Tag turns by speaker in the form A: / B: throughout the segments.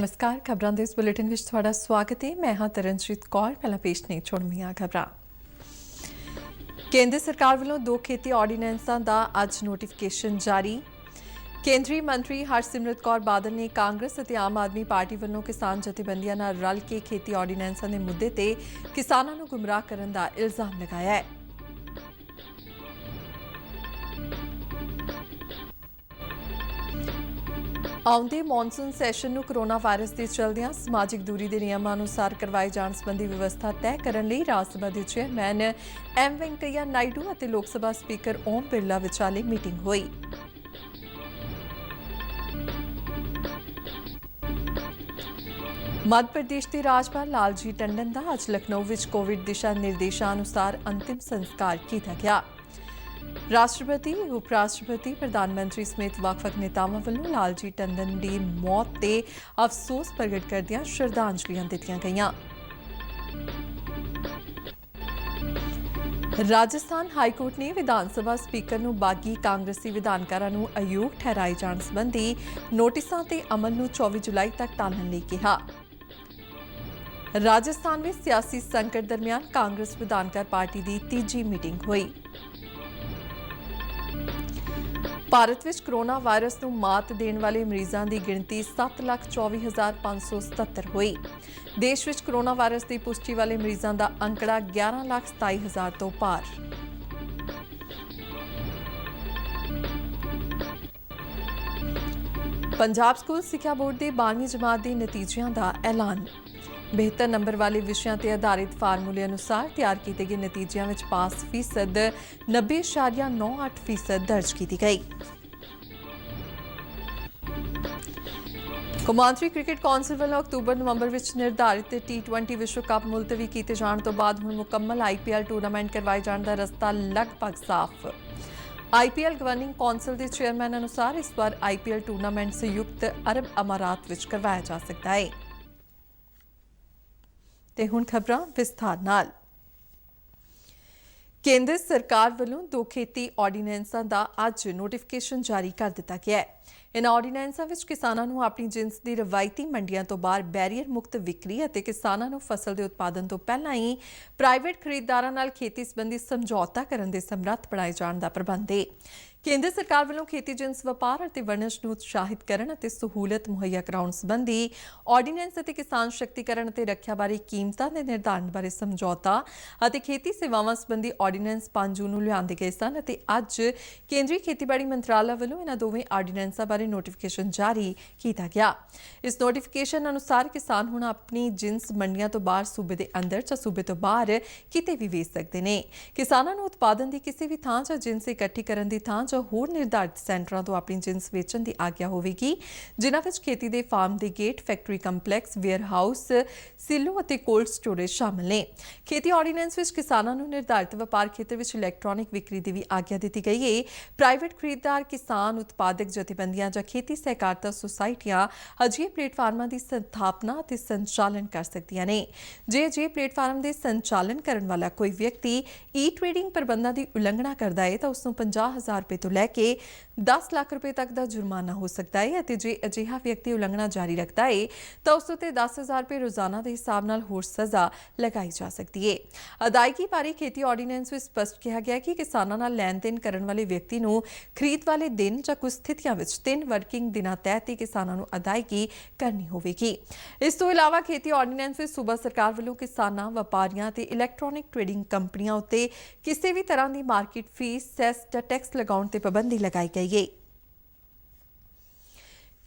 A: नमस्कार खबरां दे इस बुलेटिन विच तुहाडा स्वागत है। मैं हाँ तरनजीत कौर। पहला पेश ने छोड़वीआं खबरां। केंद्र सरकार वालों 2 खेती ऑर्डीनेंसां दा अज नोटिफिकेशन जारी। केंद्रीय मंत्री हरसिमरत कौर बादल ने कांग्रेस ਅਤੇ आम आदमी पार्टी वालों किसान जथेबंदियां नाल रल के खेती ऑर्डीनेंसां दे मुद्दे ते किसानां नूं गुमराह करन दा इल्जाम लगाया है। आउंदे मॉनसून सैशन नूं कोरोना वायरस के चलदियां समाजिक दूरी के नियमां अनुसार करवाए जाण संबंधी व्यवस्था तय करन लई राज सभा के चेयरमैन एम वेंकैया नायडू और लोक सभा स्पीकर ओम बिरला विचाले मीटिंग हुई। मध्य प्रदेश के राज्यपाल लालजी टंडन का अज लखनऊ में कोविड दिशा निर्देशानुसार अंतिम संस्कार किया गया। राष्ट्रपति उपराष्ट्रपति प्रधानमंत्री समेत वख-वख नेतावां वल्लों लालजी टंडन की मौत ते अफसोस प्रगट करदियां श्रद्धांजलियां दित्तियां गईयां। राजस्थान हाईकोर्ट ने विधानसभा स्पीकर नूं बागी कांग्रेसी विधानकारां नूं अयोग ठहराए जाण संबंधी नोटिसां ते अमल नूं 24 जुलाई तक टालण लई कहा। राजस्थान में सियासी संकट दरमियान कांग्रेस विधानकार पार्टी की तीजी मीटिंग हुई। भारत में कोरोना वायरस को मात देने वाले मरीजों की गिनती 7,24,577 हुई। देश में कोरोना वायरस की पुष्टि वाले मरीजों का अंकड़ा 11,27,000 तो पार। पंजाब स्कूल सिक्ख्या बोर्ड के 12वीं जमात के नतीजों का ऐलान। बेहतर नंबर वाले विषयों पर आधारित फार्मूले अनुसार तैयार किए गए नतीजों में पास फीसद 90.98% दर्ज की गई। कौमांतरी क्रिकेट कौंसिल वालों अक्तूबर-नवंबर में निर्धारित T20 विश्व कप मुलतवी किए जाने तो बाद हुण मुकम्मल IPL टूर्नामेंट करवाए जाने का रस्ता लगभग साफ। IPL गवर्निंग कौंसिल के चेयरमैन अनुसार इस बार IPL टूर्नामेंट संयुक्त अरब अमारात में करवाया जा सकता है। ते हुण खबरां विस्तार नाल। केंद्र सरकार वालों 2 खेती ऑर्डीनेंसां दा अज नोटिफिकेशन जारी कर दिता गया है। इन ऑर्डीनेंसां विच किसानां नूं अपनी जिन्स दी रवायती मंडियां तो बाहर बैरीयर मुक्त विक्री ਅਤੇ किसानां नूं फसल के उत्पादन तो पहलां ही प्राइवेट खरीददारां नाल खेती संबंधी समझौता करन दे समर्थ बनाए जाण दा प्रबंध है। केंद्र सरकार वालों खेती जिन्स व्यापार और वणज नूं उत्साहित करन ਅਤੇ सहूलत मुहैया कराउण संबंधी ऑर्डीनेंस ਅਤੇ किसान शक्तिकरण ਅਤੇ रखिया बारे कीमतां दे निर्धारण बारे समझौता ਅਤੇ खेती सेवावां संबंधी ऑर्डीनेंस 5 जून नूं लिआंदे गए सन ਅਤੇ अज केंद्रीय खेतीबाड़ी मंत्रालय वालों इन्हां दोवें ऑर्डीनेंसां बारे नोटिफिकेशन जारी किया गया। इस नोटिफिकेशन अनुसार किसान हुण अपनी जिन्स मंडियां तो बाहर सूबे के अंदर च सूबे तो बाहर किते भी वेच सकते हैं। किसानां नूं उत्पादन की किसी भी थां च जिन्स इकट्ठी करन दी थां च होर निर्धारित सेंटरां तो अपनी जिन्स वेचण की आग्या होवेगी, जिन्हां विच खेती के फार्म के gate, factory complex, warehouse, silo और कोल्ड स्टोरेज शामिल ने। खेती ऑर्डीनेंस विच किसानां नूं निर्धारित व्यापार खेत्र विच इलैक्ट्रॉनिक विक्री की भी आग्या दी गई है। प्राइवेट खरीददार किसान उत्पादक जथेबंदियां ਜਾਂ खेती सहकारिता सोसाइटियां अजिहे प्लेटफार्मां की स्थापना और संचालन कर सकदियां ने। जे अजिहे प्लेटफार्म के संचालन करने वाला कोई व्यक्ति ई-ट्रेडिंग प्रबंधों की उलंघना करता है तो उसनूं 50,000 रुपए तो लैके 10 लाख रुपए तक का जुर्माना हो सकता है और जे अजिहा व्यक्ति उलंघना जारी रखता है तो उस उत्ते 10,000 रुपए रोजाना के हिसाब नाल होर सज़ा लगाई जा सकती है। अदायगी बारे खेती ऑर्डीनेंस में स्पष्ट किया गया कि किसानां नाल लैन देन करने वाले व्यक्ति नूं खरीद वाले दिन ਜਾਂ कुछ स्थितियां विच 3 वर्किंग दिनां तहत ही किसानां नूं अदायगी करनी होवेगी। इस तो इलावा खेती ऑर्डीनेंस में सूबा सरकार वालों किसानां, व्यापारियों ते इलैक्ट्रॉनिक ट्रेडिंग कंपनियां उत्ते किसी भी तरह की मार्केट फीस, सैस या टैक्स लगाउण ते पाबंदी लगाई गई है।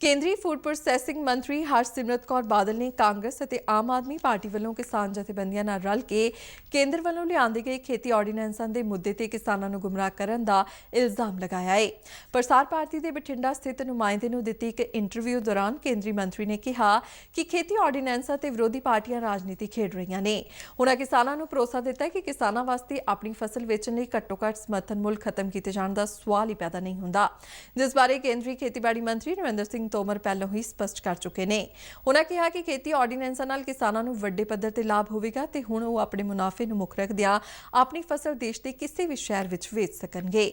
A: केंद्रीय फूड प्रोसैसिंग मंत्री हरसिमरत कौर बादल ने कांग्रेस और आम आदमी पार्टी वालों किसान जथेबंदियां नाल रल के केंद्र वालों लिआंदे गए खेती ऑर्डीनेंसां दे मुद्दे ते किसानां नूं गुमराह करन दा इल्जाम लगाया है। प्रसार भारती के बठिंडा स्थित नुमाइंदे नूं दित्ती एक इंटरव्यू दौरान केंद्रीय मंत्री ने कहा कि खेती ऑर्डीनेंसां ते विरोधी पार्टियां राजनीति खेड रही ने। उन्होंने किसानां नूं भरोसा दिता कि किसानां वास्ते अपनी फसल वेचण लई घट्टो घट्ट समर्थन मुल खत्म किए जाने का सवाल ही पैदा नहीं हुंदा, जिस बारे केंद्रीय खेतीबाड़ी मंत्री नरेंद्र सिंह ਸਿੰਘ ਤੋਮਰ ਪਹਿਲਾਂ ਹੀ ਸਪਸ਼ਟ ਕਰ ਚੁੱਕੇ ਨੇ। ਉਹਨਾਂ ਕਿਹਾ ਕਿ ਖੇਤੀ ਆਰਡੀਨੈਂਸਾਂ ਨਾਲ ਕਿਸਾਨਾਂ ਨੂੰ ਵੱਡੇ ਪੱਧਰ ਤੇ ਲਾਭ ਹੋਵੇਗਾ ਤੇ ਹੁਣ ਉਹ ਆਪਣੇ ਮੁਨਾਫੇ ਨੂੰ ਮੁੱਖ ਰੱਖਦਿਆਂ ਆਪਣੀ ਫਸਲ ਦੇਸ਼ ਦੇ ਕਿਸੇ ਵੀ ਸ਼ਹਿਰ ਵਿੱਚ ਵੇਚ ਸਕਣਗੇ।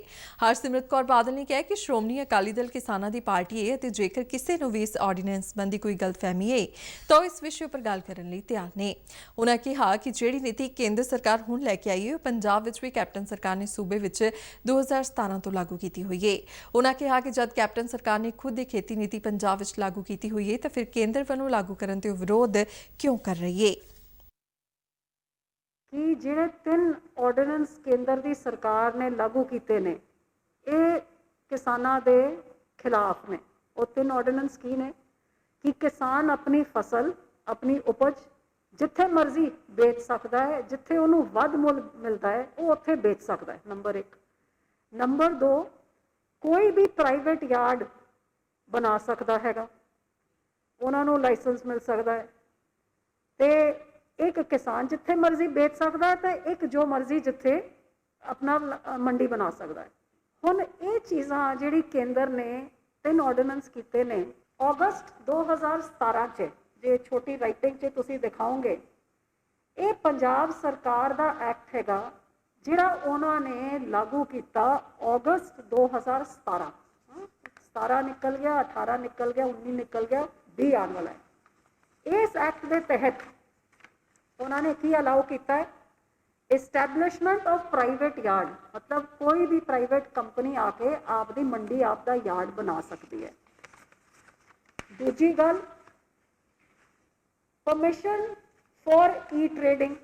A: ਹਰਸਿਮਰਤ ਕੌਰ ਬਾਦਲ ਨੇ ਕਿਹਾ ਕਿ ਸ਼੍ਰੋਮਣੀ ਅਕਾਲੀ ਦਲ ਕਿਸਾਨਾਂ ਦੀ ਪਾਰਟੀ ਹੈ ਅਤੇ ਜੇਕਰ ਕਿਸੇ ਨੂੰ ਵੀ ਇਸ ਆਰਡੀਨੈਂਸ ਸੰਬੰਧੀ ਕੋਈ ਗਲਤਫਹਿਮੀ ਹੈ ਤਾਂ ਉਹ ਇਸ ਵਿਸ਼ੇ ਉੱਪਰ ਗੱਲ ਕਰਨ ਲਈ ਤਿਆਰ ਨੇ। ਉਹਨਾਂ ਕਿਹਾ ਕਿ ਜਿਹੜੀ ਨੀਤੀ ਕੇਂਦਰ ਸਰਕਾਰ ਹੁਣ ਲੈ ਕੇ ਆਈ ਹੈ ਉਹ ਪੰਜਾਬ ਵਿੱਚ ਵੀ ਕੈਪਟਨ ਸਰਕਾਰ ਨੇ ਸੂਬੇ ਵਿੱਚ 2017 ਤੋਂ ਲਾਗੂ ਕੀਤੀ ਹੋਈ ਹੈ। ਉਹਨਾਂ ਕਿਹਾ ਕਿ ਜਦ ਕੈਪਟਨ ਸਰਕਾਰ ਨੇ ਖੁਦ ਦੀ ਖੇਤੀ ਨੀਤੀ ਪੰਜਾਬ ਵਿੱਚ ਲਾਗੂ ਕੀਤੀ ਹੋਈ ਹੈ ਤਾਂ ਫਿਰ ਕੇਂਦਰ ਵੱਲੋਂ ਲਾਗੂ ਕਰਨ ਤੇ ਵਿਰੋਧ ਕਿਉਂ ਕਰ ਰਹੀ ਹੈ।
B: ਕਿ ਜਿਹੜੇ 3 ਆਰਡੀਨੈਂਸ ਕੇਂਦਰ ਦੀ ਸਰਕਾਰ ਨੇ ਲਾਗੂ ਕੀਤੇ ਨੇ ਇਹ ਕਿਸਾਨਾਂ ਦੇ ਖਿਲਾਫ ਨੇ। ਉਹ 3 ਆਰਡੀਨੈਂਸ ਕੀ ਨੇ ਕਿ ਕਿਸਾਨ ਆਪਣੀ ਫਸਲ ਆਪਣੀ ਉਪਜ ਜਿੱਥੇ ਮਰਜ਼ੀ ਵੇਚ ਸਕਦਾ ਹੈ, ਜਿੱਥੇ ਉਹਨੂੰ ਵੱਧ ਮੁੱਲ ਮਿਲਦਾ ਹੈ ਉਹ ਉੱਥੇ ਵੇਚ ਸਕਦਾ ਹੈ। ਨੰਬਰ 1। ਨੰਬਰ 2, ਕੋਈ ਵੀ ਪ੍ਰਾਈਵੇਟ ਯਾਰਡ ਬਣਾ ਸਕਦਾ ਹੈਗਾ, ਉਹਨਾਂ ਨੂੰ ਲਾਇਸੈਂਸ ਮਿਲ ਸਕਦਾ ਹੈ ਤੇ ਇੱਕ ਕਿਸਾਨ ਜਿੱਥੇ ਮਰਜ਼ੀ ਵੇਚ ਸਕਦਾ ਹੈ ਤੇ ਇੱਕ ਜੋ ਮਰਜ਼ੀ ਜਿੱਥੇ ਆਪਣਾ ਮੰਡੀ ਬਣਾ ਸਕਦਾ ਹੈ। ਹੁਣ ਇਹ ਚੀਜ਼ਾਂ ਜਿਹੜੀ ਕੇਂਦਰ ਨੇ 3 ਆਰਡੀਨੈਂਸ ਕੀਤੇ ਨੇ ਅਗਸਤ 2017 'ਚ, ਜੇ ਛੋਟੀ ਰਾਈਟਿੰਗ 'ਚ ਤੁਸੀਂ ਦਿਖਾਓਗੇ, ਇਹ ਪੰਜਾਬ ਸਰਕਾਰ ਦਾ ਐਕਟ ਹੈਗਾ ਜਿਹੜਾ ਉਹਨਾਂ ਨੇ ਲਾਗੂ ਕੀਤਾ ਅਗਸਤ 2017। 17 ਨਿਕਲ ਗਿਆ, 18 ਨਿਕਲ ਗਿਆ, 19 ਨਿਕਲ ਗਿਆ, 20 ਆਉਣ ਵਾਲਾ ਹੈ। ਇਸ ਐਕਟ ਦੇ ਤਹਿਤ ਉਹਨਾਂ ਨੇ ਕੀ ਅਲਾਉ ਕੀਤਾ ਹੈ? एस्टैब्लिशमेंट ऑफ प्राइवेट यार्ड, मतलब कोई भी प्राइवेट कंपनी आके आपकी मंडी आपका यार्ड बना सकती है। दूजी गल, permission for e trading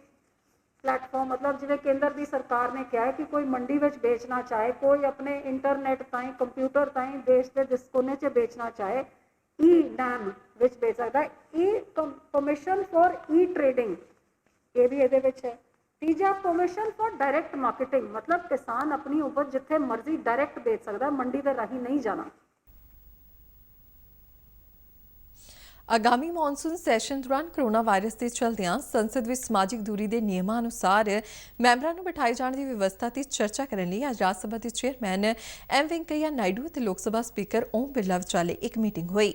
B: platform, मतलब जिवें केंद्र की सरकार ने कहा है कि कोई मंडी में बेचना चाहे, कोई अपने इंटरनेट ताईं कंप्यूटर ताईं देश के जिस कोने च बेचना चाहे ई नैम विच बेच सकता है। ई परमिशन फॉर ई ट्रेडिंग ये भी ये है। तीजा, परमिशन फॉर डायरैक्ट मार्केटिंग, मतलब किसान अपनी उपज जिथे मर्जी डायरैक्ट बेच सकता, मंडी के राही नहीं जाना।
A: आगामी मॉनसून सैशन दौरान कोरोना वायरस के चलदियां संसद में समाजिक दूरी के नियमों अनुसार मैंबरां नूं बिठाए जाने की व्यवस्था की चर्चा करने लई अज राज सभा के चेयरमैन एम वेंकैया नायडू और लोक सभा स्पीकर ओम बिरला विचाले एक मीटिंग हुई।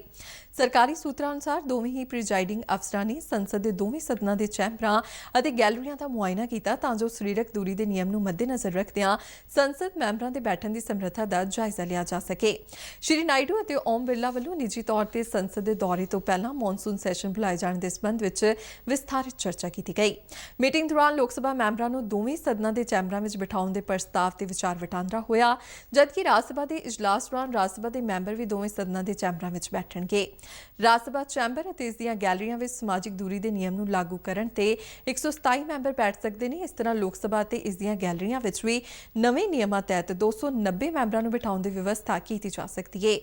A: सरकारी सूत्रां अनुसार दोवें ही प्रिजाइडिंग अफसरां ने संसद के दोवें सदनां के चैंबरां और गैलरियां का मुआयना किया तां जो सरीरक दूरी के नियम नूं मद्देनज़र रखदियां संसद मैंबरां के बैठण की समर्था का जायजा लिया जा सके। श्री नायडू और ओम बिरला वालों निजी तौर पर संसद के दौरे तो पहले मॉनसून सैशन बुलाए जाने के संबंध में विस्तारित चर्चा की गई। मीटिंग दौरान लोक सभा मैंबरां नूं दोवें सदनां के चैंबरां में बिठाउण के प्रस्ताव से विचार वटांदरा होया, जबकि राज सभा के इजलास दौरान राज सभा के मैंबर भी दोवें सदनां के चैंबरां में बैठणगे। राज सभा चैंबर और इसदियां गैलरियां में समाजिक दूरी के नियम नूं लागू करन ते 127 मैंबर बैठ सकते हैं। इस तरह लोक सभा ते इसदियां गैलरियां में भी नवे नियमां तहत 290 मैंबरां नूं बिठाउण की व्यवस्था की जा सकती है।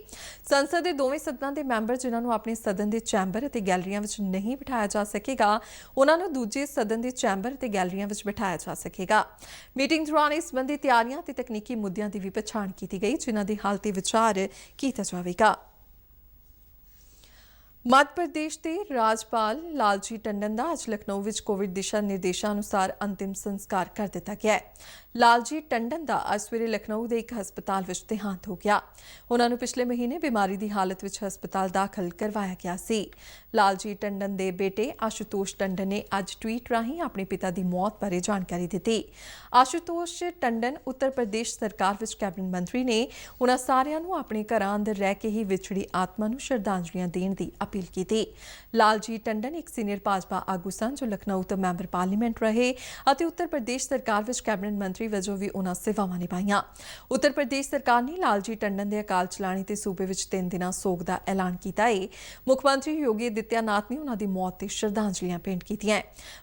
A: संसद के दोवें सदनां के मैंबर जिन्हां नूं अपने सदन के चैंबर और गैलरियां में नहीं बिठाया जा सकेगा, उन्हां नूं दूजे सदन के चैंबर और गैलरियां में बिठाया जा सकेगा। मीटिंग दौरान इस संबंधी तैयारियां ते तकनीकी मुद्दों की भी पछाण की गई, जिन्हां दी हाल ते विचार किया जाएगा। मध्य प्रदेश के राज्यपाल लालजी टंडन का अज लखनऊ में कोविड दिशा निर्देशों अनुसार अंतिम संस्कार कर दिता गया है। लालजी टंडन का अज सवेरे लखनऊ के एक हस्पताल में देहांत हो गया। उन्होंने पिछले महीने बीमारी की हालत में हस्पताल दाखिल करवाया गया सी। लालजी टंडन के बेटे आशुतोष टंडन ने अज ट्वीट राहीं अपने पिता की मौत बारे जानकारी दी। आशुतोष टंडन उत्तर प्रदेश सरकार में कैबिनेट मंत्री ने उन्होंने सारिਆਂ ਨੂੰ ਆਪਣੇ ਘਰਾਂ ਅੰਦਰ ਰਹਿ ਕੇ ਹੀ ਵਿਛੜੀ ਆਤਮਾ ਨੂੰ ਸ਼ਰਧਾਂਜਲੀਆਂ ਦੇਣ ਦੀ अपील की। लालजी टंडन एक सीनियर भाजपा आगू सन जो लखनऊ तो मैंबर पार्लीमेंट रहे और उत्तर प्रदेश सरकार में कैबिनेट मंत्री वजों भी उन्होंने सेवावां निभाईयां। उत्तर प्रदेश सरकार ने लालजी टंडन के अकाल चलाने ते सूबे में 3 दिनां सोग का ऐलान किया है। मुख मंत्री योगी आदित्यनाथ ने उन्होंने मौत ते श्रद्धांजलियां भेंट कीतियां।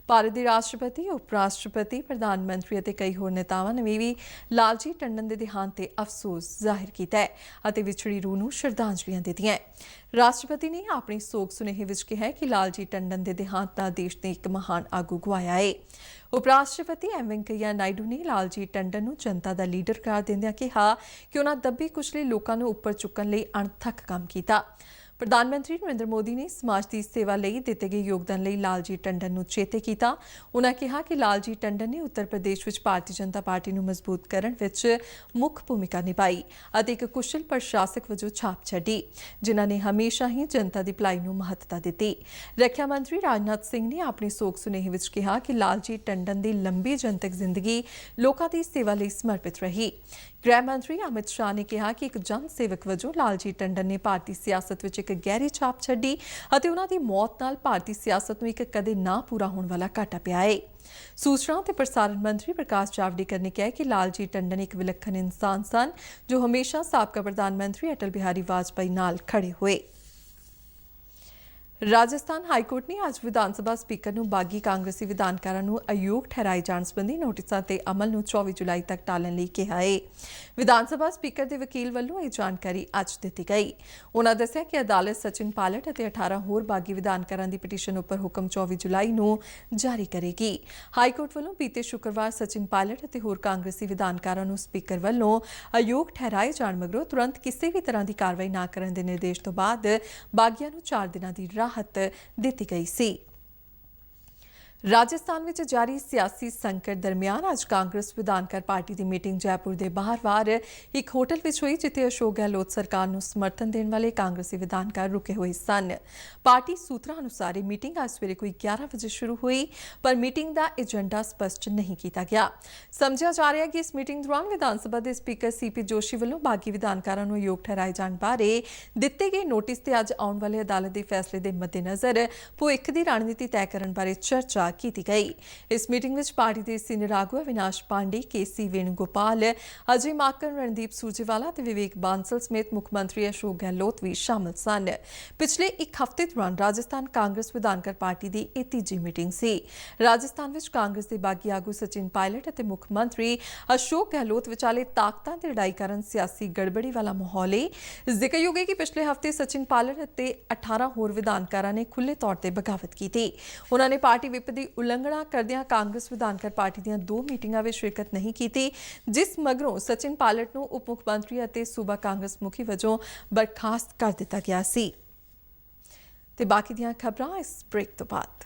A: भारत के राष्ट्रपति, उप राष्ट्रपति, प्रधानमंत्री और कई होर नेतावां ने भी लालजी टंडन के देहांत ते अफसोस जाहिर किया है, विछड़ी रूह नूं श्रद्धांजलियां दित्तियां। राष्ट्रपति ने अपनी सोग सुनेहे विच कहा कि लालजी टंडन के देहांत का देश ने एक महान आगू गवाया है। उपराष्ट्रपति एम वेंकैया नायडू ने लालजी टंडन नूं जनता का लीडर करार दिंदिआं कहा कि उन्हां दबे कुचले लोकां नूं उपर चुकण लई अणथक काम कीता। ਪ੍ਰਧਾਨ ਮੰਤਰੀ ਨਰਿੰਦਰ ਮੋਦੀ ਨੇ ਸਮਾਜ ਦੀ ਸੇਵਾ ਲਈ ਦਿੱਤੇ ਗਏ ਯੋਗਦਾਨ ਲਈ ਲਾਲਜੀ ਟੰਡਨ ਨੂੰ ਚੇਤੇ ਕੀਤਾ। ਉਨ੍ਹਾਂ ਕਿਹਾ ਕਿ ਲਾਲਜੀ ਟੰਡਨ ਨੇ ਉੱਤਰ ਪ੍ਰਦੇਸ਼ ਵਿੱਚ ਭਾਰਤੀ ਜਨਤਾ ਪਾਰਟੀ ਨੂੰ ਮਜ਼ਬੂਤ ਕਰਨ ਵਿੱਚ ਮੁੱਖ ਭੂਮਿਕਾ ਨਿਭਾਈ ਅਤੇ ਇੱਕ ਕੁਸ਼ਲ ਪ੍ਰਸ਼ਾਸਕ ਵਜੋਂ ਛਾਪ ਛੱਡੀ, ਜਿਨ੍ਹਾਂ ਨੇ ਹਮੇਸ਼ਾ ਹੀ ਜਨਤਾ ਦੀ ਭਲਾਈ ਨੂੰ ਮਹੱਤਤਾ ਦਿੱਤੀ। ਰੱਖਿਆ ਮੰਤਰੀ ਰਾਜਨਾਥ ਸਿੰਘ ਨੇ ਆਪਣੇ ਸੋਗ ਸੁਨੇਹੇ ਵਿੱਚ ਕਿਹਾ ਕਿ ਲਾਲਜੀ ਟੰਡਨ ਦੀ ਲੰਬੀ ਜਨਤਕ ਜ਼ਿੰਦਗੀ ਲੋਕਾਂ ਦੀ ਸੇਵਾ ਲਈ ਸਮਰਪਿਤ ਰਹੀ। ਗ੍ਰਹਿ ਮੰਤਰੀ ਅਮਿਤ ਸ਼ਾਹ ਨੇ ਕਿਹਾ ਕਿ ਇੱਕ ਜਨ ਸੇਵਕ ਵਜੋਂ ਲਾਲਜੀ ਟੰਡਨ ਨੇ ਭਾਰਤੀ ਸਿਆਸਤ ਵਿੱਚ ਇੱਕ ਗਹਿਰੀ ਛਾਪ ਛੱਡੀ ਅਤੇ ਉਹਨਾਂ ਦੀ ਮੌਤ ਨਾਲ ਭਾਰਤੀ ਸਿਆਸਤ ਨੂੰ ਇੱਕ ਕਦੇ ਨਾ ਪੂਰਾ ਹੋਣ ਵਾਲਾ ਘਾਟਾ ਪਿਆ ਹੈ। ਸੂਚਨਾ ਅਤੇ ਪ੍ਰਸਾਰਣ ਮੰਤਰੀ ਪ੍ਰਕਾਸ਼ ਜਾਵੜੇਕਰ ਨੇ ਕਿਹਾ ਕਿ ਲਾਲਜੀ ਟੰਡਨ ਇੱਕ ਵਿਲੱਖਣ ਇਨਸਾਨ ਸਨ ਜੋ ਹਮੇਸ਼ਾ ਸਾਬਕਾ ਪ੍ਰਧਾਨ ਮੰਤਰੀ ਅਟਲ ਬਿਹਾਰੀ ਵਾਜਪੇਈ ਨਾਲ ਖੜੇ ਹੋਏ। ਰਾਜਸਥਾਨ ਹਾਈਕੋਰਟ ਨੇ ਅੱਜ ਵਿਧਾਨ ਸਭਾ ਸਪੀਕਰ ਨੂੰ ਬਾਗੀ ਕਾਂਗਰਸੀ ਵਿਧਾਨਕਾਰਾਂ ਨੂੰ ਅਯੋਗ ਠਹਿਰਾਏ ਜਾਣ ਸੰਬੰਧੀ ਨੋਟਿਸਾਂ ਤੇ ਅਮਲ ਨੂੰ 24 ਜੁਲਾਈ ਤੱਕ ਟਾਲਣ ਲਈ ਕਿਹਾ ਹੈ। ਵਿਧਾਨ ਸਭਾ ਸਪੀਕਰ ਦੇ ਵਕੀਲ ਵੱਲੋਂ ਇਹ ਜਾਣਕਾਰੀ ਅੱਜ ਦਿੱਤੀ ਗਈ। ਉਨ੍ਹਾਂ ਦੱਸਿਆ ਕਿ ਅਦਾਲਤ ਸਚਿਨ ਪਾਇਲਟ ਅਤੇ 18 ਹੋਰ ਬਾਗੀ ਵਿਧਾਨਕਾਰਾਂ ਦੀ ਪਟੀਸ਼ਨ ਉੱਪਰ ਹੁਕਮ 24 ਜੁਲਾਈ ਨੂੰ ਜਾਰੀ ਕਰੇਗੀ। ਹਾਈਕੋਰਟ ਵੱਲੋਂ ਬੀਤੇ ਸ਼ੁੱਕਰਵਾਰ ਸਚਿਨ ਪਾਇਲਟ ਅਤੇ ਹੋਰ ਕਾਂਗਰਸੀ ਵਿਧਾਨਕਾਰਾਂ ਨੂੰ ਸਪੀਕਰ ਵੱਲੋਂ ਅਯੋਗ ਠਹਿਰਾਏ ਜਾਣ ਮਗਰੋਂ ਤੁਰੰਤ ਕਿਸੇ ਵੀ ਤਰ੍ਹਾਂ ਦੀ ਕਾਰਵਾਈ ਨਾ ਕਰਨ ਦੇ ਨਿਰਦੇਸ਼ ਤੋਂ ਬਾਅਦ ਬਾਗੀਆਂ ਨੂੰ 4 ਦਿਨਾਂ ਦੀ ਰਾਹਤ ਦਿੱਤੀ ਗਈ ਸੀ। ਰਾਜਸਥਾਨ ਵਿੱਚ ਜਾਰੀ ਸਿਆਸੀ ਸੰਕਟ ਦਰਮਿਆਨ ਅੱਜ ਕਾਂਗਰਸ ਵਿਧਾਨਕਾਰ ਪਾਰਟੀ ਦੀ ਮੀਟਿੰਗ ਜੈਪੁਰ ਦੇ ਬਾਹਰ ਇੱਕ ਹੋਟਲ ਵਿੱਚ ਹੋਈ, ਜਿੱਥੇ ਅਸ਼ੋਕ ਗਹਿਲੋਤ ਸਰਕਾਰ ਨੂੰ ਸਮਰਥਨ ਦੇਣ ਵਾਲੇ ਕਾਂਗਰਸੀ ਵਿਧਾਨਕਾਰ ਰੁਕੇ ਹੋਏ ਸਨ। ਪਾਰਟੀ ਸੂਤਰਾਂ ਅਨੁਸਾਰ ਇਹ ਮੀਟਿੰਗ ਅੱਜ ਸਵੇਰੇ ਕੋਈ 11 ਵਜੇ ਸ਼ੁਰੂ ਹੋਈ, ਪਰ ਮੀਟਿੰਗ ਦਾ ਏਜੰਡਾ ਸਪਸ਼ਟ ਨਹੀਂ ਕੀਤਾ ਗਿਆ। ਸਮਝਿਆ ਜਾ ਰਿਹਾ ਹੈ ਕਿ ਇਸ ਮੀਟਿੰਗ ਦੌਰਾਨ ਵਿਧਾਨ ਸਭਾ ਦੇ ਸਪੀਕਰ ਸੀਪੀ ਜੋਸ਼ੀ ਵੱਲੋਂ ਬਾਗੀ ਵਿਧਾਨਕਾਰਾਂ ਨੂੰ ਯੋਗ ਠਹਿਰਾਏ ਜਾਣ ਬਾਰੇ ਦਿੱਤੇ ਗਏ ਨੋਟਿਸ ਤੇ ਅੱਜ ਆਉਣ ਵਾਲੇ ਅਦਾਲਤ ਦੇ ਫੈਸਲੇ ਦੇ ਮੱਦੇਨਜ਼ਰ ਭਵਿੱਖ ਦੀ ਰਣਨੀਤੀ ਤੈਅ ਕਰਨ ਬਾਰੇ ਚਰਚਾ ਕੀਤੀ ਗਈ। ਇਸ ਮੀਟਿੰਗ ਵਿੱਚ ਪਾਰਟੀ ਦੇ ਸੀਨੀਅਰ ਆਗੂ ਅਵਿਨਾਸ਼ ਪਾਂਡੇ, ਕੇਸੀ ਵੇਣੂਗੋਪਾਲ, ਅਜੇ ਮਾਕਨ, ਰਣਦੀਪ ਸੁਰਜੇਵਾਲਾ ਤੇ ਵਿਵੇਕ ਬਾਂਸਲ ਸਮੇਤ ਮੁੱਖ ਮੰਤਰੀ ਅਸ਼ੋਕ ਗਹਿਲੋਤ ਵੀ ਸ਼ਾਮਲ ਸਨ। ਪਿਛਲੇ ਇੱਕ ਹਫ਼ਤੇ ਦੌਰਾਨ ਰਾਜਸਥਾਨ ਕਾਂਗਰਸ ਵਿਧਾਨਕਾਰ ਪਾਰਟੀ ਦੀ ਇਹ ਤੀਜੀ ਮੀਟਿੰਗ ਸੀ। ਰਾਜਸਥਾਨ ਵਿੱਚ ਕਾਂਗਰਸ ਦੇ ਬਾਗੀ ਆਗੂ ਸਚਿਨ ਪਾਇਲਟ ਅਤੇ ਮੁੱਖ ਮੰਤਰੀ ਅਸ਼ੋਕ ਗਹਿਲੋਤ ਵਿਚਾਲੇ ਤਾਕਤਾਂ ਦੀ ਲੜਾਈ ਕਾਰਨ ਸਿਆਸੀ ਗੜਬੜੀ ਵਾਲਾ ਮਾਹੌਲ ਹੈ। ਜ਼ਿਕਰਯੋਗ ਹੈ ਕਿ ਪਿਛਲੇ ਹਫ਼ਤੇ ਸਚਿਨ ਪਾਇਲਟ ਅਤੇ 18 ਹੋਰ ਵਿਧਾਨਕਾਰਾਂ ਨੇ ਖੁੱਲ੍ਹੇ ਤੌਰ ਤੇ ਬਗਾਵਤ ਕੀਤੀ। ਉਨ੍ਹਾਂ ਨੇ ਪਾਰਟੀ ਵਿਪ ਦੀ ਉਲੰਘਣਾ ਕਰਦਿਆਂ ਕਾਂਗਰਸ ਵਿਧਾਨਕਾਰ ਪਾਰਟੀ ਦੀਆਂ 2 ਮੀਟਿੰਗਾਂ ਵਿੱਚ ਸ਼ਿਰਕਤ ਨਹੀਂ ਕੀਤੀ, ਜਿਸ ਮਗਰੋਂ ਸਚਿਨ ਪਾਇਲਟ ਨੂੰ ਉਪ ਮੁੱਖ ਮੰਤਰੀ ਅਤੇ ਸੂਬਾ ਕਾਂਗਰਸ ਮੁਖੀ ਵਜੋਂ ਬਰਖਾਸਤ ਕਰ ਦਿੱਤਾ ਗਿਆ ਸੀ। ਤੇ ਬਾਕੀ ਦੀਆਂ ਖਬਰਾਂ ਇਸ ਬ੍ਰੇਕ ਤੋਂ ਬਾਅਦ।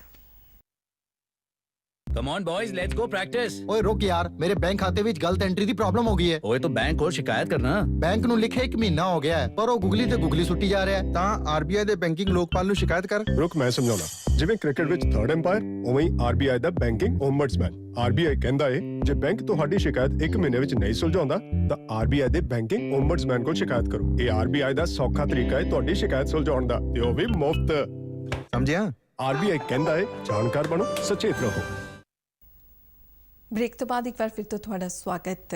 C: Come on boys, let's go practice.
D: ਓਏ ਰੁਕ ਯਾਰ, ਮੇਰੇ ਬੈਂਕ ਖਾਤੇ ਵਿੱਚ ਗਲਤ ਐਂਟਰੀ ਦੀ ਪ੍ਰੋਬਲਮ ਹੋ ਗਈ ਹੈ।
C: ਓਏ ਤਾਂ ਬੈਂਕ ਕੋਲ ਸ਼ਿਕਾਇਤ ਕਰਨਾ।
D: ਬੈਂਕ ਨੂੰ ਲਿਖੇ 1 ਮਹੀਨਾ ਹੋ ਗਿਆ ਹੈ, ਪਰ ਉਹ ਗੁਗਲੀ ਤੇ ਗੁਗਲੀ ਸੁੱਟੀ ਜਾ ਰਿਹਾ ਹੈ।
E: ਤਾਂ ਆਰਬੀਆਈ ਦੇ ਬੈਂਕਿੰਗ ਲੋਕਪਾਲ ਨੂੰ ਸ਼ਿਕਾਇਤ ਕਰ। ਰੁਕ ਮੈਂ ਸਮਝਾਉਣਾ। ਜਿਵੇਂ ਕ੍ਰਿਕਟ ਵਿੱਚ ਥਰਡ ਐਮਪਾਇਰ, ਉਵੇਂ ਹੀ ਆਰਬੀਆਈ ਦਾ ਬੈਂਕਿੰਗ ਓਮਬਡਸਮੈਨ। ਆਰਬੀਆਈ ਕਹਿੰਦਾ ਏ ਜੇ ਬੈਂਕ ਤੁਹਾਡੀ ਸ਼ਿਕਾਇਤ 1 ਮਹੀਨੇ ਵਿੱਚ ਨਹੀਂ ਸੁਲਝਾਉਂਦਾ ਤਾਂ ਆਰਬੀਆਈ ਦੇ ਬੈਂਕਿੰਗ ਓਮਬਡਸਮੈਨ ਕੋਲ ਸ਼ਿਕਾਇਤ ਕਰੋ। ਇਹ ਆਰਬੀਆਈ ਦਾ ਸੌਖਾ ਤਰੀਕਾ ਹੈ ਤੁਹਾਡੀ ਸ਼ਿਕਾਇਤ ਸੁਲਝਾਉਣ ਦਾ, ਤੇ ਉਹ ਵੀ ਮੁਫਤ।
D: ਸਮਝਿਆ?
E: ਆਰਬੀਆਈ ਕਹਿੰਦਾ ਏ ਜਾਣਕਾਰ ਬਣੋ, ਸਚੇਤ ਰਹੋ।
A: ਬ੍ਰੇਕ ਤੋਂ ਬਾਅਦ ਇੱਕ ਵਾਰ ਫਿਰ ਤੋਂ ਤੁਹਾਡਾ ਸਵਾਗਤ।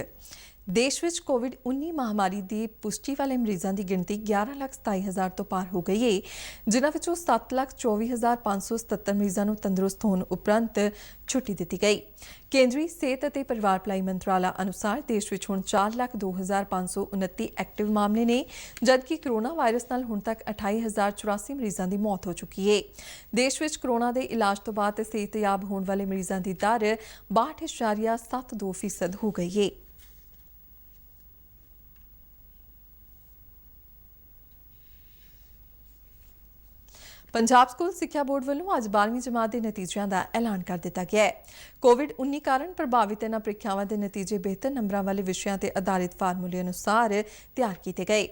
A: ਦੇਸ਼ ਵਿੱਚ ਕੋਵਿਡ-19 ਮਹਾਮਾਰੀ ਦੀ ਪੁਸ਼ਟੀ ਵਾਲੇ ਮਰੀਜ਼ਾਂ ਦੀ ਗਿਣਤੀ 11,27,000 ਤੋਂ ਪਾਰ ਹੋ ਗਈ ਹੈ, ਜਿਨ੍ਹਾਂ ਵਿੱਚੋਂ 7,24,577 ਮਰੀਜ਼ਾਂ ਨੂੰ ਤੰਦਰੁਸਤ ਹੋਣ ਉਪਰੰਤ ਛੁੱਟੀ ਦਿੱਤੀ ਗਈ। ਕੇਂਦਰੀ ਸਿਹਤ ਅਤੇ ਪਰਿਵਾਰ ਭਲਾਈ ਮੰਤਰਾਲਾ ਅਨੁਸਾਰ ਦੇਸ਼ ਵਿੱਚ ਹੁਣ 4,02,529 ਐਕਟਿਵ ਮਾਮਲੇ ਨੇ, ਜਦਕਿ ਕਰੋਨਾ ਵਾਇਰਸ ਨਾਲ ਹੁਣ ਤੱਕ 28,084 ਮਰੀਜ਼ਾਂ ਦੀ ਮੌਤ ਹੋ ਚੁੱਕੀ ਹੈ। ਦੇਸ਼ ਵਿੱਚ ਕਰੋਨਾ ਦੇ ਇਲਾਜ ਤੋਂ ਬਾਅਦ ਸਿਹਤਯਾਬ ਹੋਣ ਵਾਲੇ ਮਰੀਜ਼ਾਂ ਦੀ ਦਰ 62.72% ਹੋ ਗਈ ਹੈ। ਪੰਜਾਬ ਸਕੂਲ ਸਿੱਖਿਆ ਬੋਰਡ ਵੱਲੋਂ ਅੱਜ 12ਵੀਂ ਜਮਾਤ ਦੇ ਨਤੀਜਿਆਂ ਦਾ ਐਲਾਨ ਕਰ ਦਿੱਤਾ ਗਿਆ ਹੈ। ਕੋਵਿਡ-19 ਕਾਰਨ ਪ੍ਰਭਾਵਿਤ ਇਹਨਾਂ ਪ੍ਰੀਖਿਆਵਾਂ ਦੇ ਨਤੀਜੇ ਬਿਹਤਰ ਨੰਬਰਾਂ ਵਾਲੇ ਵਿਸ਼ਿਆਂ ਤੇ ਆਧਾਰਿਤ ਫਾਰਮੂਲੇ ਅਨੁਸਾਰ ਤਿਆਰ ਕੀਤੇ ਗਏ।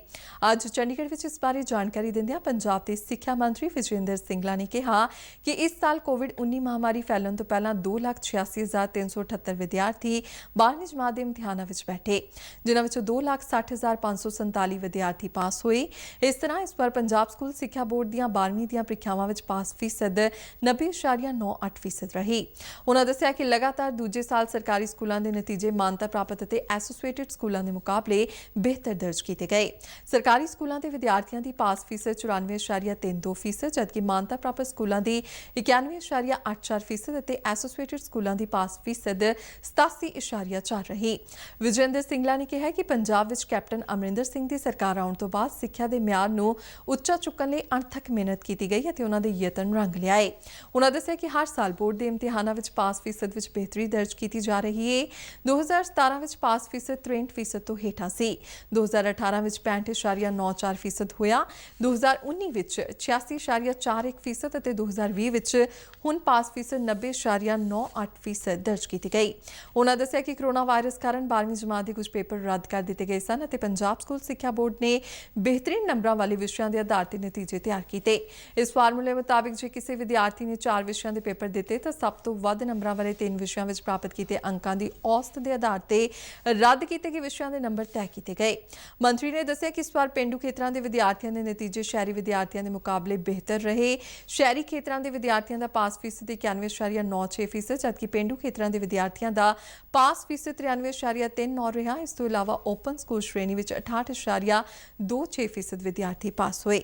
A: ਅੱਜ ਚੰਡੀਗੜ੍ਹ ਵਿੱਚ ਇਸ ਬਾਰੇ ਜਾਣਕਾਰੀ ਦਿੰਦਿਆਂ ਪੰਜਾਬ ਦੇ ਸਿੱਖਿਆ ਮੰਤਰੀ ਵਿਜੇਂਦਰ ਸਿੰਗਲਾ ਨੇ ਕਿਹਾ ਕਿ ਇਸ ਸਾਲ ਕੋਵਿਡ-19 ਮਹਾਮਾਰੀ ਫੈਲਣ ਤੋਂ ਪਹਿਲਾਂ 2,86,378 ਵਿਦਿਆਰਥੀ 12ਵੀਂ ਜਮਾਤ ਦੇ ਇਮਤਿਹਾਨਾਂ ਵਿੱਚ ਬੈਠੇ, ਜਿਨ੍ਹਾਂ ਵਿੱਚੋਂ 2,60,547 ਵਿਦਿਆਰਥੀ ਪਾਸ ਹੋਏ। ਇਸ ਤਰ੍ਹਾਂ ਇਸ ਵਾਰ ਪੰਜਾਬ ਸਕੂਲ ਸਿੱਖਿਆ ਬੋਰਡ ਦੀਆਂ 12ਵੀਂ ਦੀਆਂ ਪ੍ਰੀਖਿਆਵਾਂ ਵਿੱਚ ਪਾਸ ਫੀਸਦ 90.98% ਰਹੀ। ਉਨ੍ਹਾਂ ਦੱਸਿਆ ਕਿ ਲਗਾਤਾਰ ਦੂਜੇ ਸਾਲ ਸਰਕਾਰੀ ਸਕੂਲਾਂ ਦੇ ਨਤੀਜੇ ਮਾਨਤਾ ਪ੍ਰਾਪਤ ਅਤੇ ਐਸੋਸੀਏਟਿਡ ਸਕੂਲਾਂ ਦੇ ਮੁਕਾਬਲੇ ਬਿਹਤਰ ਦਰਜ ਕੀਤੇ ਗਏ। ਸਰਕਾਰੀ ਸਕੂਲਾਂ ਦੇ ਵਿਦਿਆਰਥੀਆਂ ਦੀ ਪਾਸ ਫੀਸਦ 94.32%, ਜਦਕਿ ਮਾਨਤਾ ਪ੍ਰਾਪਤ ਸਕੂਲਾਂ ਦੀ 91.84% ਅਤੇ ਐਸੋਸੀਏਟਿਡ ਸਕੂਲਾਂ ਦੀ ਪਾਸ ਫੀਸਦ 87.4 ਰਹੀ। ਵਿਜੇਂਦਰ ਸਿੰਗਲਾ ਨੇ ਕਿਹਾ ਕਿ ਪੰਜਾਬ ਵਿੱਚ ਕੈਪਟਨ ਅਮਰਿੰਦਰ ਸਿੰਘ ਦੀ ਸਰਕਾਰ ਆਉਣ ਤੋਂ ਬਾਅਦ ਸਿੱਖਿਆ ਦੇ ਮਿਆਰ ਨੂੰ ਉੱਚਾ ਚੁੱਕਣ ਲਈ ਅਣਥੱਕ ਮਿਹਨਤ ਕੀਤੀ ਗਈ ਅਤੇ ਉਹਨਾਂ ਦੇ ਯਤਨ ਰੰਗ ਲਿਆਏ। ਉਹਨਾਂ ਦੱਸਿਆ ਕਿ ਹਰ ਸਾਲ ਬੋਰਡ ਦੇ ਇਮਤਿਹਾਨਾਂ ਵਿੱਚ ਪਾਸ ਫੀਸਦ ਵਿੱਚ ਬਿਹਤਰੀ ਦਰਜ ਕੀਤੀ ਜਾ ਰਹੀ ਹੈ। 2017 ਵਿੱਚ ਪਾਸ ਫੀਸਦ 63% ਤੋਂ ਹੇਠਾਂ ਸੀ। 2018 ਵਿੱਚ 65.94% ਹੋਇਆ। 2019 ਵਿੱਚ 86.41% ਅਤੇ 2020 ਵਿੱਚ ਹੁਣ ਪਾਸ ਫੀਸਦ 90.98% ਦਰਜ ਕੀਤੀ ਗਈ। ਉਹਨਾਂ ਦੱਸਿਆ ਕਿ ਕੋਰੋਨਾ ਵਾਇਰਸ ਕਾਰਨ 12ਵੀਂ ਜਮਾਤ ਦੇ ਕੁਝ ਪੇਪਰ ਰੱਦ ਕਰ ਦਿੱਤੇ ਗਏ ਸਨ ਅਤੇ ਪੰਜਾਬ ਸਕੂਲ ਸਿੱਖਿਆ ਬੋਰਡ ਨੇ ਬਿਹਤਰੀਨ ਨੰਬਰਾਂ ਵਾਲੇ ਵਿਸ਼ਿਆਂ ਦੇ ਆਧਾਰ ਤੇ ਨਤੀਜੇ ਤਿਆਰ ਕੀਤੇ। ਇਸ ਫਾਰਮੂਲੇ ਮੁਤਾਬਿਕ ਜੇ ਕਿਸੇ ਵਿਦਿਆਰਥੀ ਨੇ 4 ਵਿਸ਼ਿਆਂ ਦੇ ਪੇਪਰ ਦਿੱਤੇ ਤਾਂ ਸਭ ਤੋਂ ਵੱਧ ਨੰਬਰਾਂ ਵਾਲੇ 3 ਵਿਸ਼ਿਆਂ ਵਿੱਚ ਪ੍ਰਾਪਤ ਕੀਤੇ ਅੰਕਾਂ ਦੀ ਔਸਤ ਦੇ ਆਧਾਰ ਤੇ ਰੱਦ ਕੀਤੇ ਗਏ ਵਿਸ਼ਿਆਂ ਦੇ ਨੰਬਰ ਤੈਅ ਕੀਤੇ ਗਏ। ਮੰਤਰੀ ਨੇ ਦੱਸਿਆ ਕਿ ਇਸ ਵਾਰ ਪੇਂਡੂ ਖੇਤਰਾਂ ਦੇ ਵਿਦਿਆਰਥੀਆਂ ਦੇ ਨਤੀਜੇ ਸ਼ਹਿਰੀ ਵਿਦਿਆਰਥੀਆਂ ਦੇ ਮੁਕਾਬਲੇ ਬਿਹਤਰ ਰਹੇ। ਸ਼ਹਿਰੀ ਖੇਤਰਾਂ ਦੇ ਵਿਦਿਆਰਥੀਆਂ ਦਾ ਪਾਸ ਫੀਸਦ 91.96%, ਜਦਕਿ ਪੇਂਡੂ ਖੇਤਰਾਂ ਦੇ ਵਿਦਿਆਰਥੀਆਂ ਦਾ ਪਾਸ ਫੀਸਦ 93.39 ਰਿਹਾ। ਇਸ ਤੋਂ ਇਲਾਵਾ ਓਪਨ ਸਕੂਲ ਸ਼੍ਰੇਣੀ ਵਿੱਚ 68.26% ਵਿਦਿਆਰਥੀ ਪਾਸ ਹੋਏ।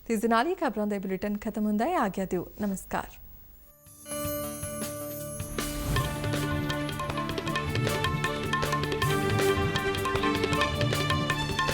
A: ਤੇ ਇਸ ਦੇ ਨਾਲ ਹੀ ਖਬਰਾਂ ਦਾ ਬੁਲੇਟਿਨ ਖਤਮ ਹੁੰਦਾ ਹੈ। ਆਗਿਆ ਦਿਓ। ਨਮਸਕਾਰ।